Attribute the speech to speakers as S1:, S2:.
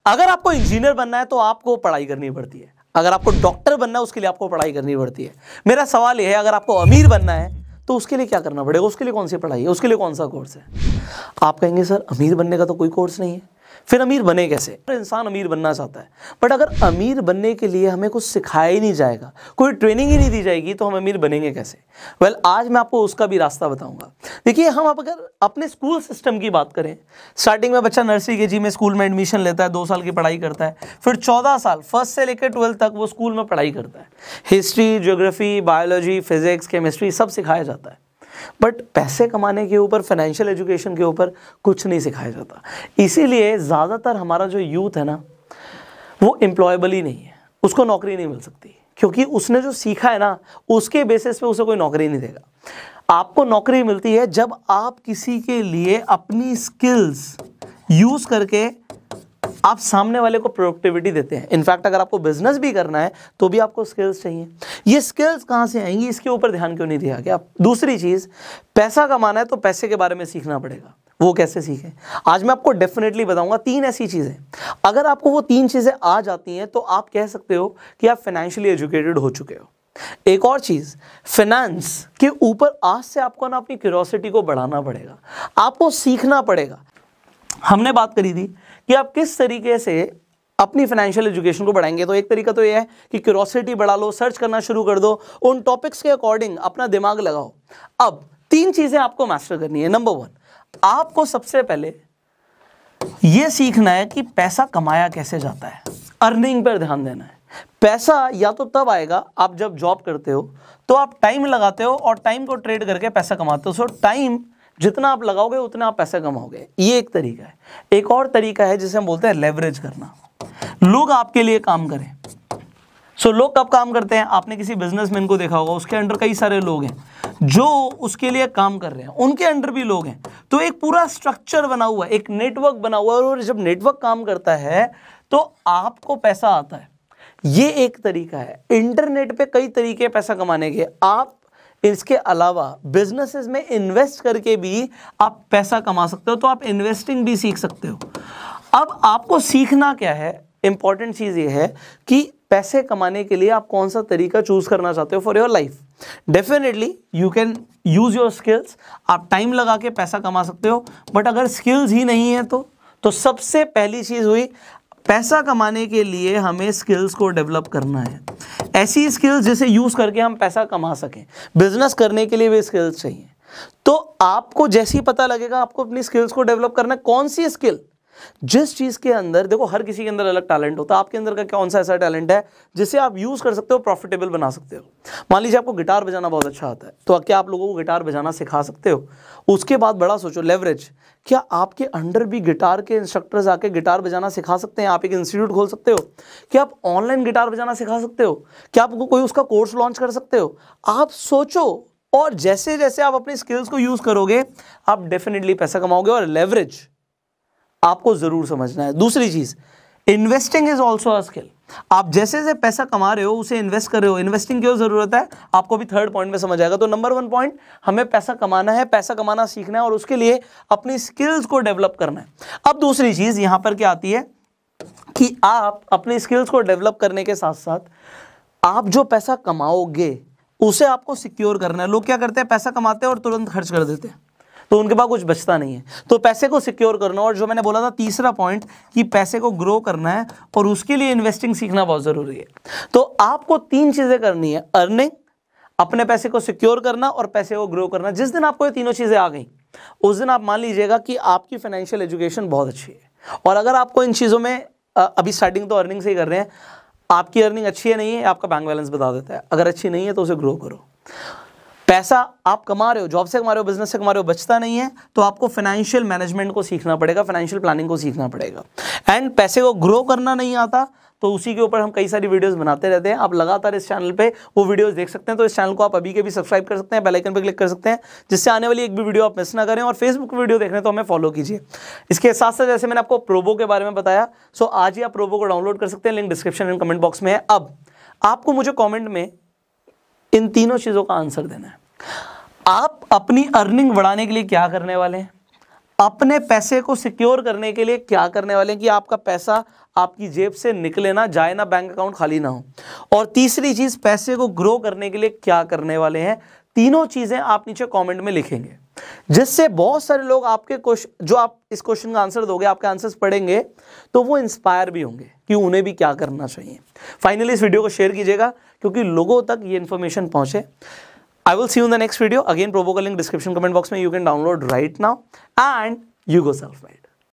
S1: अगर आपको इंजीनियर बनना है तो आपको पढ़ाई करनी पड़ती है, अगर आपको डॉक्टर बनना है उसके लिए आपको पढ़ाई करनी पड़ती है। मेरा सवाल यह है, अगर आपको अमीर बनना है तो उसके लिए क्या करना पड़ेगा, उसके लिए कौन सी पढ़ाई है, उसके लिए कौन सा कोर्स है? आप कहेंगे सर अमीर बनने का तो कोई कोर्स नहीं है, फिर अमीर बने कैसे? इंसान अमीर बनना चाहता है, बट अगर अमीर बनने के लिए हमें कुछ सिखाया ही नहीं जाएगा, कोई ट्रेनिंग ही नहीं दी जाएगी, तो हम अमीर बनेंगे कैसे? आज मैं आपको उसका भी रास्ता बताऊंगा। देखिए, हम अगर अपने स्कूल सिस्टम की बात करें, स्टार्टिंग में बच्चा नर्सरी केजी में स्कूल में एडमिशन लेता है, 2 साल की पढ़ाई करता है, फिर 14 साल फर्स्ट से लेकर 12th तक वो स्कूल में पढ़ाई करता है। History, geography, biology, physics, chemistry सब सिखाया जाता है, बट पैसे कमाने के ऊपर, फाइनेंशियल एजुकेशन के ऊपर कुछ नहीं सिखाया जाता। इसीलिए ज़्यादातर हमारा जो यूथ है ना, वो एम्प्लॉयबल ही नहीं है, उसको नौकरी नहीं मिल सकती, क्योंकि उसने जो सीखा है ना उसके बेसिस पे उसे कोई नौकरी नहीं देगा। आपको नौकरी मिलती है जब आप किसी के लिए अपनी स्किल्स यूज़ करके आप सामने वाले को प्रोडक्टिविटी देते हैं। इनफैक्ट अगर आपको बिजनेस भी करना है तो भी आपको स्किल्स चाहिए। ये स्किल्स कहाँ से आएंगी, इसके ऊपर ध्यान क्यों नहीं दिया गया? दूसरी चीज़, पैसा कमाना है तो पैसे के बारे में सीखना पड़ेगा। वो कैसे सीखें? आज मैं आपको डेफिनेटली बताऊंगा 3 ऐसी चीज़ें। अगर आपको वो 3 चीज़ें आ जाती हैं तो आप कह सकते हो कि आप फाइनेंशियली एजुकेटेड हो चुके हो। एक और चीज़, फाइनेंस के ऊपर आज से आपको ना अपनी क्यूरियोसिटी को बढ़ाना पड़ेगा, आपको सीखना पड़ेगा। हमने बात करी थी कि आप किस तरीके से अपनी फाइनेंशियल एजुकेशन को बढ़ाएंगे। तो एक तरीका तो ये है कि क्यूरियोसिटी बढ़ा लो, सर्च करना शुरू कर दो, उन टॉपिक्स के अकॉर्डिंग अपना दिमाग लगाओ। अब 3 चीज़ें आपको मास्टर करनी है। नंबर 1, आपको सबसे पहले ये सीखना है कि पैसा कमाया कैसे जाता है, अर्निंग पर ध्यान देना है। पैसा या तो तब आएगा आप जब जॉब करते हो, तो आप टाइम लगाते हो और टाइम को ट्रेड करके पैसा कमाते हो। सो टाइम जितना आप लगाओगे उतना आप पैसे कमाओगे, ये एक तरीका है। एक और तरीका है जिसे हम बोलते हैं लेवरेज करना, लोग आपके लिए काम करें। लोग कब काम करते हैं? आपने किसी बिजनेसमैन को देखा होगा, उसके अंडर कई सारे लोग हैं जो उसके लिए काम कर रहे हैं, उनके अंडर भी लोग हैं, तो एक पूरा स्ट्रक्चर बना हुआ है, एक नेटवर्क बना हुआ है, और जब नेटवर्क काम करता है तो आपको पैसा आता है। ये एक तरीका है। इंटरनेट पे कई तरीके पैसा कमाने के। आप इसके अलावा बिजनेसेस में इन्वेस्ट करके भी आप पैसा कमा सकते हो, तो आप इन्वेस्टिंग भी सीख सकते हो। अब आपको सीखना क्या है? इंपॉर्टेंट चीज़ ये है कि पैसे कमाने के लिए आप कौन सा तरीका चूज करना चाहते हो for your life. Definitely you can use your skills, आप टाइम लगा के पैसा कमा सकते हो, बट अगर स्किल्स ही नहीं है तो सबसे पहली चीज़ हुई, पैसा कमाने के लिए हमें स्किल्स को डेवलप करना है, ऐसी स्किल्स जिसे यूज करके हम पैसा कमा सकें। बिजनेस करने के लिए भी स्किल्स चाहिए, तो आपको जैसे ही पता लगेगा आपको अपनी स्किल्स को डेवलप करना है। कौन सी स्किल? जिस चीज के अंदर, देखो हर किसी के अंदर अलग टैलेंट होता है, आपके अंदर का कौन सा ऐसा टैलेंट है जिसे आप यूज कर सकते हो, प्रॉफिटेबल बना सकते हो। मान लीजिए आपको गिटार बजाना बहुत अच्छा आता है, तो क्या आप लोगों को गिटार बजाना सिखा सकते हो? उसके बाद बड़ा सोचो, लेवरेज। क्या आपके अंडर भी गिटार के इंस्ट्रक्टर्स आके गिटार बजाना सिखा सकते हैं? आप एक इंस्टीट्यूट खोल सकते हो। क्या आप ऑनलाइन गिटार बजाना सिखा सकते हो? क्या आपको कोई उसका कोर्स लॉन्च कर सकते हो? आप सोचो, और जैसे जैसे आप अपनी स्किल्स को यूज करोगे आप डेफिनेटली पैसा कमाओगे। और लेवरेज आपको जरूर समझना है। दूसरी चीज, investing is also a skill. आप जैसे जैसे पैसा कमा रहे हो उसे इन्वेस्ट कर रहे हो। इन्वेस्टिंग क्यों जरूरत है आपको भी 3rd पॉइंट में समझ आएगा। तो नंबर 1 पॉइंट, हमें पैसा कमाना है, पैसा कमाना सीखना है, और उसके लिए अपनी स्किल्स को डेवलप करना है। अब दूसरी चीज यहां पर क्या आती है कि आप अपनी स्किल्स को डेवलप करने के साथ साथ आप जो पैसा कमाओगे उसे आपको सिक्योर करना है। लोग क्या करते हैं, पैसा कमाते हैं और तुरंत खर्च कर देते हैं, तो उनके पास कुछ बचता नहीं है। तो पैसे को सिक्योर करना, और जो मैंने बोला था तीसरा पॉइंट कि पैसे को ग्रो करना है, और उसके लिए इन्वेस्टिंग सीखना बहुत जरूरी है। तो आपको 3 चीजें करनी है, अर्निंग, अपने पैसे को सिक्योर करना और पैसे को ग्रो करना। जिस दिन आपको ये तीनों चीजें आ गई उस दिन आप मान लीजिएगा कि आपकी फाइनेंशियल एजुकेशन बहुत अच्छी है। और अगर आपको इन चीजों में अभी स्टार्टिंग तो अर्निंग से ही कर रहे हैं, आपकी अर्निंग अच्छी है नहीं है, आपका बैंक बैलेंस बता देता है। अगर अच्छी नहीं है तो उसे ग्रो करो। पैसा आप कमा रहे हो, जॉब से कमा रहे हो, बिजनेस से कमा रहे हो, बचता नहीं है, तो आपको फाइनेंशियल मैनेजमेंट को सीखना पड़ेगा, फाइनेंशियल प्लानिंग को सीखना पड़ेगा। एंड पैसे को ग्रो करना नहीं आता तो उसी के ऊपर हम कई सारी वीडियोस बनाते रहते हैं। आप लगातार इस चैनल पे वो वीडियोस देख सकते हैं। तो इस चैनल को आप अभी के भी सब्सक्राइब कर सकते हैं, बेल आइकन पे क्लिक कर सकते हैं, जिससे आने वाली एक भी वीडियो आप मिस ना करें। और फेसबुक वीडियो देखने तो हमें फॉलो कीजिए। इसके साथ साथ जैसे मैंने आपको प्रोबो के बारे में बताया, सो आज ही आप प्रोबो को डाउनलोड कर सकते हैं, link description and comment box में है। अब आपको मुझे कॉमेंट में इन तीनों चीज़ों का आंसर देना है। आप अपनी अर्निंग बढ़ाने के लिए क्या करने वाले हैं, अपने पैसे को सिक्योर करने के लिए क्या करने वाले हैं कि आपका पैसा आपकी जेब से निकले ना, जाए ना, बैंक अकाउंट खाली ना हो। और तीसरी चीज, पैसे को ग्रो करने के लिए क्या करने वाले हैं। तीनों चीजें आप नीचे कमेंट में लिखेंगे, जिससे बहुत सारे लोग आपके क्वेश्चन, जो आप इस क्वेश्चन का आंसर दोगे, आपके आंसर्स पढ़ेंगे तो वो इंस्पायर भी होंगे कि उन्हें भी क्या करना चाहिए। फाइनली इस वीडियो को शेयर कीजिएगा क्योंकि लोगों तक ये इन्फॉर्मेशन पहुंचे। I will see you in the next video. Again, Provoca link description comment box में you can download right now and you go self-made.